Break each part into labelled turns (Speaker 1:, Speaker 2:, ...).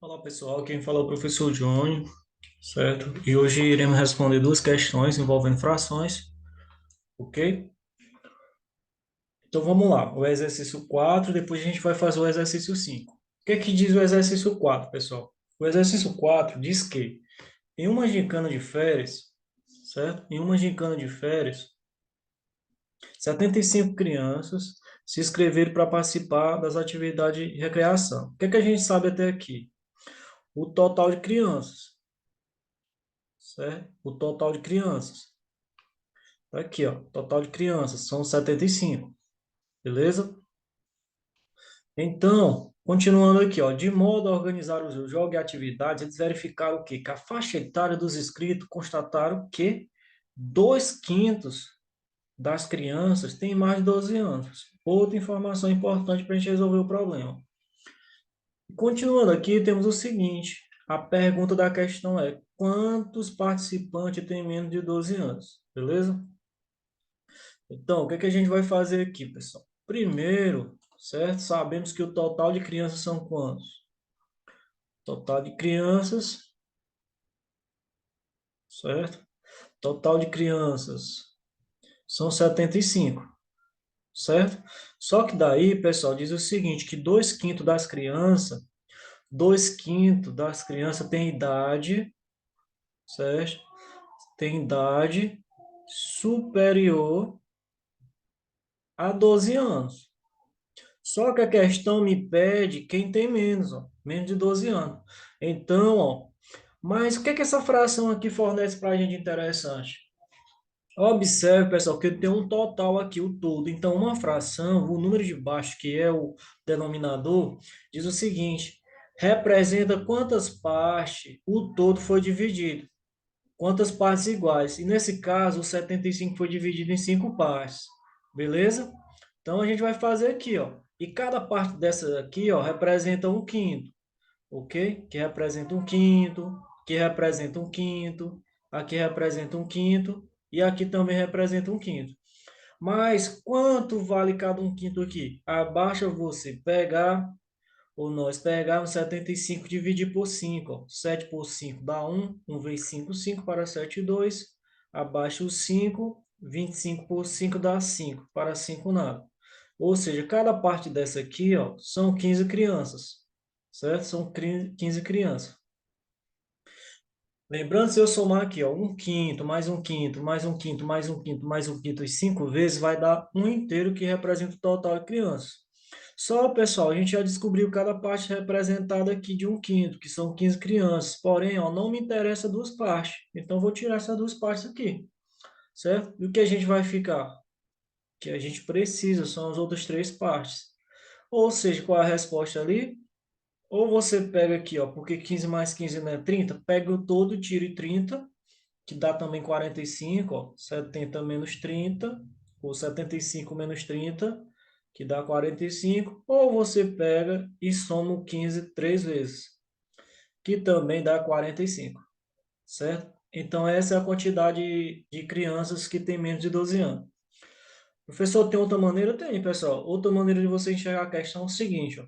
Speaker 1: Olá pessoal, quem fala é o professor Johnny, certo? E hoje iremos responder duas questões envolvendo frações, ok? Então vamos lá, o exercício 4, depois a gente vai fazer o exercício 5. O que é que diz o exercício 4, pessoal? O exercício 4 diz que em uma gincana de férias, certo? Em uma gincana de férias, 75 crianças se inscreveram para participar das atividades de recreação. O que é que a gente sabe até aqui? O total de crianças, certo? O total de crianças. Tá aqui, ó, total de crianças são 75, beleza? Então, continuando aqui, ó, de modo a organizar os jogos e atividades, eles verificaram o quê? Que a faixa etária dos inscritos constataram que 2/5 das crianças têm mais de 12 anos. Outra informação importante para a gente resolver o problema. Continuando aqui, temos o seguinte: a pergunta da questão é: quantos participantes têm menos de 12 anos? Beleza? Então, o que é que a gente vai fazer aqui, pessoal? Primeiro, certo? Sabemos que o total de crianças são quantos? Total de crianças, certo? Total de crianças são 75, certo? Só que daí, pessoal, diz o seguinte, que 2/5 das crianças, 2/5 das crianças têm idade, certo? Tem idade superior a 12 anos. Só que a questão me pede quem tem menos, ó, menos de 12 anos. Então, ó, mas o que é que essa fração aqui fornece para a gente interessante? Observe, pessoal, que tem um total aqui, o todo. Então, uma fração, o número de baixo, que é o denominador, diz o seguinte: representa quantas partes o todo foi dividido. Quantas partes iguais. E nesse caso, o 75 foi dividido em 5 partes. Beleza? Então, a gente vai fazer aqui, ó. E cada parte dessa aqui, ó, representa um quinto, ok? Que representa um quinto, que representa um quinto, aqui representa um quinto, e aqui também representa um quinto. Mas quanto vale cada um quinto aqui? Abaixa você pegar, ou nós pegarmos 75 e dividir por 5. Ó. 7 por 5 dá 1. 1 vezes 5, 5 para 7, 2. Abaixo o 5. 25 por 5 dá 5. Para 5, nada. Ou seja, cada parte dessa aqui, ó, são 15 crianças. Certo? São 15 crianças. Lembrando, se eu somar aqui, ó, um quinto, mais um quinto, mais um quinto, mais um quinto, mais um quinto, e 5 vezes, vai dar um inteiro que representa o total de crianças. Só, pessoal, a gente já descobriu cada parte representada aqui de um quinto, que são 15 crianças. Porém, ó, não me interessa duas partes. Então, vou tirar essas duas partes aqui, certo? E o que a gente vai ficar? O que a gente precisa são as outras três partes. Ou seja, qual é a resposta ali? Ou você pega aqui, ó, porque 15 mais 15 não é 30, pega o todo, tira 30, que dá também 45, ó, 70 menos 30, ou 75 menos 30, que dá 45, ou você pega e soma o 15 três vezes, que também dá 45, certo? Então, essa é a quantidade de crianças que tem menos de 12 anos. Professor, tem outra maneira? Tem, pessoal. Outra maneira de você enxergar a questão é o seguinte, ó.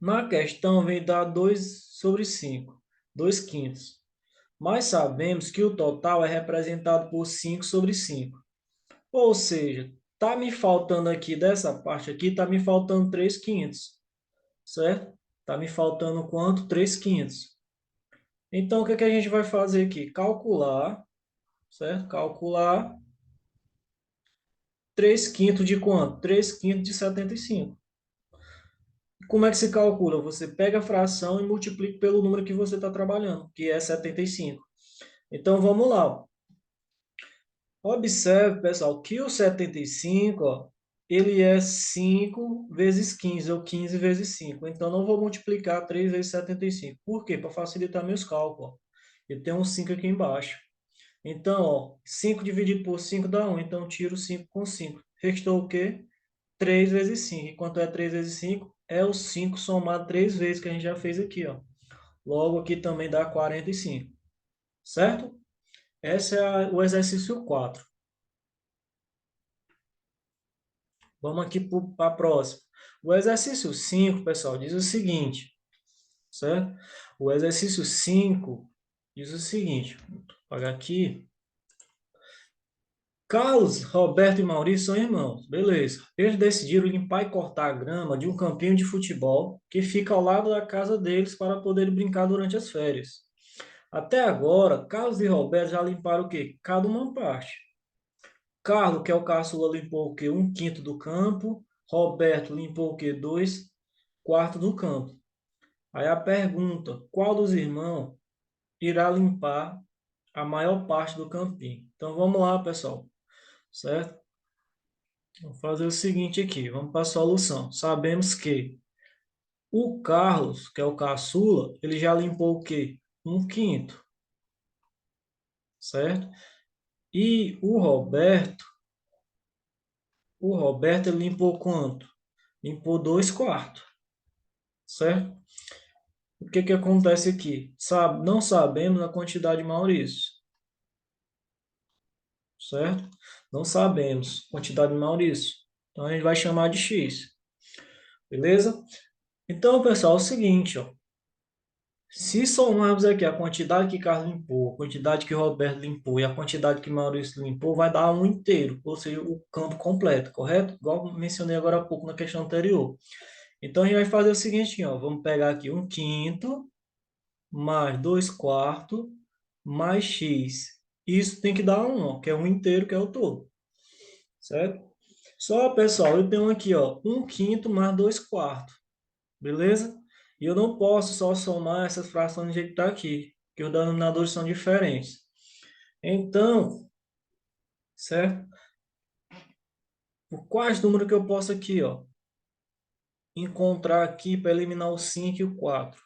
Speaker 1: Na questão vem dar 2/5, 2/5. Mas sabemos que o total é representado por 5/5. Ou seja, tá me faltando aqui dessa parte aqui, tá me faltando 3/5, certo? Tá me faltando quanto? 3/5. Então, o que é que a gente vai fazer aqui? Calcular, certo? Calcular 3/5 de quanto? 3/5 de 75. Como é que se calcula? Você pega a fração e multiplica pelo número que você está trabalhando, que é 75. Então, vamos lá. Observe, pessoal, que o 75, ó, ele é 5 vezes 15 ou 15 vezes 5. Então, não vou multiplicar 3 vezes 75. Por quê? Para facilitar meus cálculos. Ó. Eu tenho um 5 aqui embaixo. Então, ó, 5 dividido por 5 dá 1. Então, tiro 5 com 5. Restou o quê? 3 vezes 5. E quanto é 3 vezes 5? É o 5 somado 3 vezes que a gente já fez aqui. Ó. Logo, aqui também dá 45. Certo? Esse é o exercício 4. Vamos aqui para a próxima. O exercício 5, pessoal, diz o seguinte: certo? O exercício 5 diz o seguinte, vou apagar aqui. Carlos, Roberto e Maurício são irmãos, beleza. Eles decidiram limpar e cortar a grama de um campinho de futebol que fica ao lado da casa deles para poderem brincar durante as férias. Até agora, Carlos e Roberto já limparam o quê? Cada uma parte. Carlos, que é o caçula, limpou o quê? Um quinto do campo. Roberto limpou o quê? Dois quartos do campo. Aí a pergunta, qual dos irmãos irá limpar a maior parte do campinho? Então vamos lá, pessoal, certo? Vamos fazer o seguinte aqui, vamos para a solução. Sabemos que o Carlos, que é o caçula, ele já limpou o quê? Um quinto, certo? E o Roberto ele limpou quanto? Limpou dois quartos, certo? O que que acontece aqui? Não sabemos a quantidade de Maurício, certo? Não sabemos a quantidade de Maurício. Então a gente vai chamar de X, beleza? Então, pessoal, é o seguinte, ó. Se somarmos aqui a quantidade que Carlos limpou, a quantidade que Roberto limpou e a quantidade que Maurício limpou, vai dar um inteiro, ou seja, o campo completo, correto? Igual mencionei agora há pouco na questão anterior. Então a gente vai fazer o seguinte, ó, vamos pegar aqui um quinto mais dois quartos mais x. Isso tem que dar um, ó, que é um inteiro, que é o todo, certo? Só, pessoal, eu tenho aqui, ó, um quinto mais dois quartos, beleza? E eu não posso só somar essas frações do jeito que está aqui, que os denominadores são diferentes. Então, certo? Por quais números que eu posso aqui, ó, encontrar aqui para eliminar o 5 e o 4,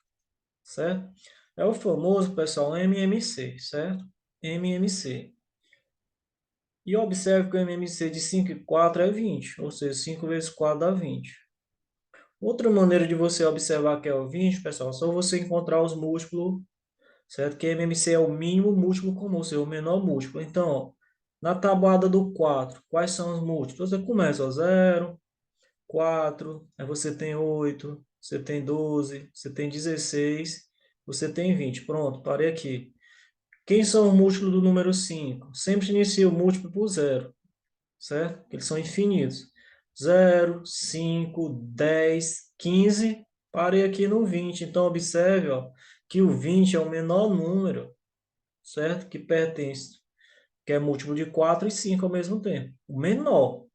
Speaker 1: certo? É o famoso, pessoal, MMC, certo? MMC. E observe que o MMC de 5 e 4 é 20, ou seja, 5 vezes 4 dá 20. Outra maneira de você observar que é o 20, pessoal, é só você encontrar os múltiplos, certo? Que MMC é o mínimo múltiplo comum, ou seja, o menor múltiplo. Então, ó, na tabuada do 4, quais são os múltiplos? Você começa, ó, 0, 4, aí você tem 8, você tem 12, você tem 16, você tem 20. Pronto, parei aqui. Quem são os múltiplos do número 5? Sempre inicia o múltiplo por zero, certo? Eles são infinitos. 0, 5, 10, 15. Parei aqui no 20. Então, observe, ó, que o 20 é o menor número, certo? Que pertence, que é múltiplo de 4 e 5 ao mesmo tempo. O menor.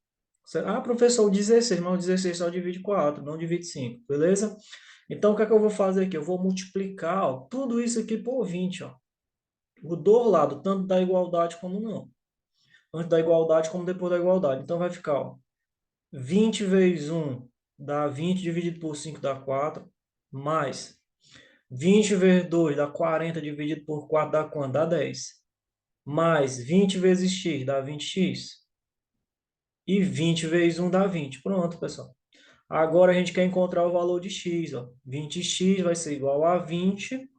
Speaker 1: Ah, professor, o 16, mas o 16 só divide 4, não divide 5, beleza? Então, o que é que eu vou fazer aqui? Eu vou multiplicar, ó, tudo isso aqui por 20, ó. O do lado, tanto da igualdade como não. Antes da igualdade como depois da igualdade. Então, vai ficar, ó, 20 vezes 1 dá 20 dividido por 5 dá 4, mais 20 vezes 2 dá 40 dividido por 4 dá quanto? Dá 10. Mais 20 vezes x dá 20x. E 20 vezes 1 dá 20. Pronto, pessoal. Agora a gente quer encontrar o valor de x. Ó. 20x vai ser igual a 20.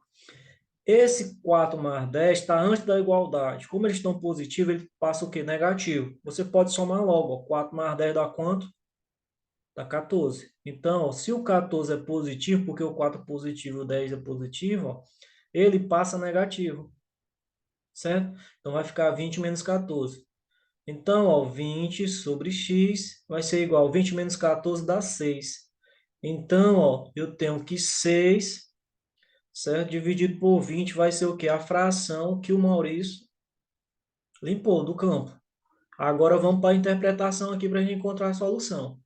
Speaker 1: Esse 4 mais 10 está antes da igualdade. Como eles estão positivos, ele passa o quê? Negativo. Você pode somar logo. Ó. 4 mais 10 dá quanto? Dá 14. Então, ó, se o 14 é positivo, porque o 4 é positivo e o 10 é positivo, ó, ele passa negativo. Certo? Então, vai ficar 20 menos 14. Então, ó, 20 sobre x vai ser igual a 20 menos 14 dá 6. Então, ó, eu tenho que 6, certo? Dividido por 20 vai ser o quê? A fração que o Maurício limpou do campo. Agora vamos para a interpretação aqui para a gente encontrar a solução.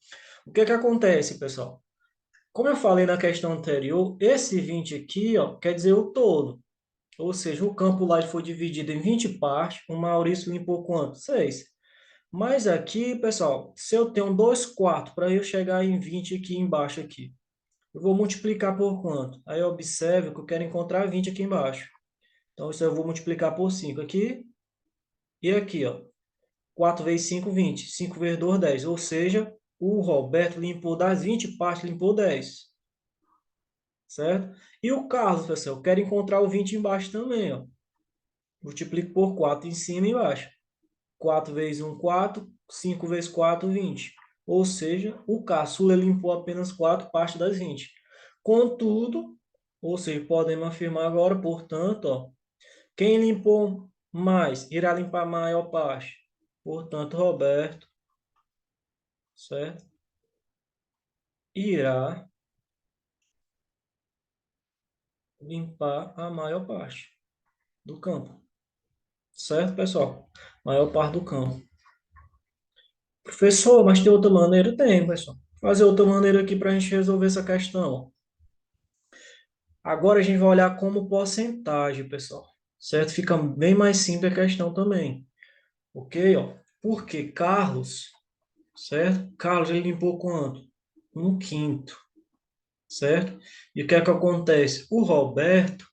Speaker 1: O que que acontece, pessoal? Como eu falei na questão anterior, esse 20 aqui, ó, quer dizer o todo. Ou seja, o campo lá foi dividido em 20 partes, o Maurício limpou quanto? 6. Mas aqui, pessoal, se eu tenho 2 quartos para eu chegar em 20 aqui embaixo aqui, eu vou multiplicar por quanto? Aí observe que eu quero encontrar 20 aqui embaixo. Então, isso eu vou multiplicar por 5 aqui e aqui, ó. 4 vezes 5, 20. 5 vezes 2, 10. Ou seja, o Roberto limpou das 20 partes, limpou 10. Certo? E o Carlos, pessoal, eu quero encontrar o 20 embaixo também, ó. Multiplico por 4 em cima e embaixo. 4 vezes 1, 4. 5 vezes 4, 20. Ou seja, o caçula limpou apenas 4 partes das 20. Contudo, Ou seja, podemos afirmar agora, portanto, ó, quem limpou mais irá limpar a maior parte. Portanto, Roberto, certo? Irá limpar a maior parte do campo. Certo, pessoal? Maior parte do campo. Professor, mas tem outra maneira? Tem, pessoal. Fazer outra maneira aqui para a gente resolver essa questão. Agora a gente vai olhar como porcentagem, pessoal. Certo? Fica bem mais simples a questão também. Ok? Ó. Porque Carlos, certo? Carlos, ele limpou quanto? Um quinto, certo? E o que é que acontece? O Roberto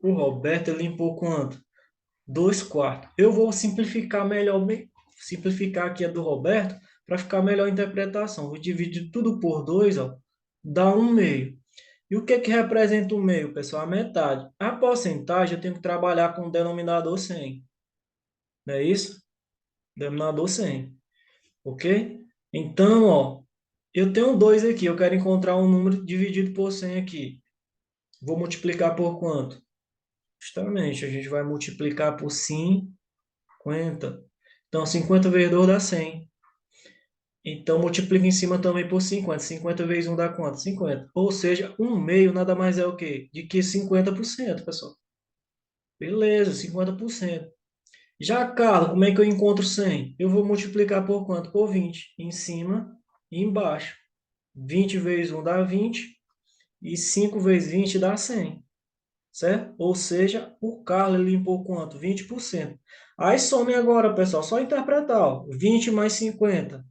Speaker 1: ele limpou quanto? Dois quartos. Eu vou simplificar melhor, simplificar aqui a do Roberto para ficar melhor a interpretação. Vou dividir tudo por dois, ó, dá um meio. E o que que representa o meio, pessoal? A metade. A porcentagem eu tenho que trabalhar com o denominador 100. Não é isso? Denominador 100. Ok? Então, ó, eu tenho 2 aqui. Eu quero encontrar um número dividido por 100 aqui. Vou multiplicar por quanto? Justamente, a gente vai multiplicar por 50. Então, 50 vezes 2 dá 100. Então, multiplica em cima também por 50. 50 vezes um dá quanto? 50. Ou seja, um meio nada mais é o quê? De que 50%, pessoal. Beleza, 50%. Já, Carlos, como é que eu encontro 100? Eu vou multiplicar por quanto? Por 20. Em cima e embaixo. 20 vezes um dá 20. E 5 vezes 20 dá 100. Certo? Ou seja, o Carlos ele limpou quanto? 20%. Aí some agora, pessoal. Só interpretar. Ó. 20 mais 50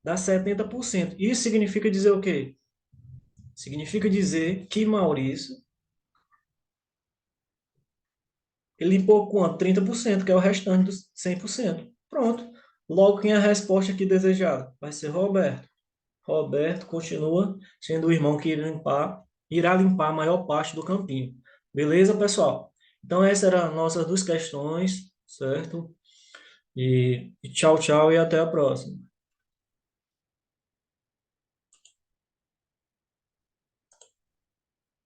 Speaker 1: dá 70%. Isso significa dizer o quê? Significa dizer que Maurício ele limpou quanto? 30%, que é o restante dos 100%. Pronto. Logo, quem é a resposta aqui desejada? Vai ser Roberto. Roberto continua sendo o irmão que irá limpar a maior parte do campinho. Beleza, pessoal? Então, essas eram as nossas duas questões, certo? E tchau, tchau e até a próxima.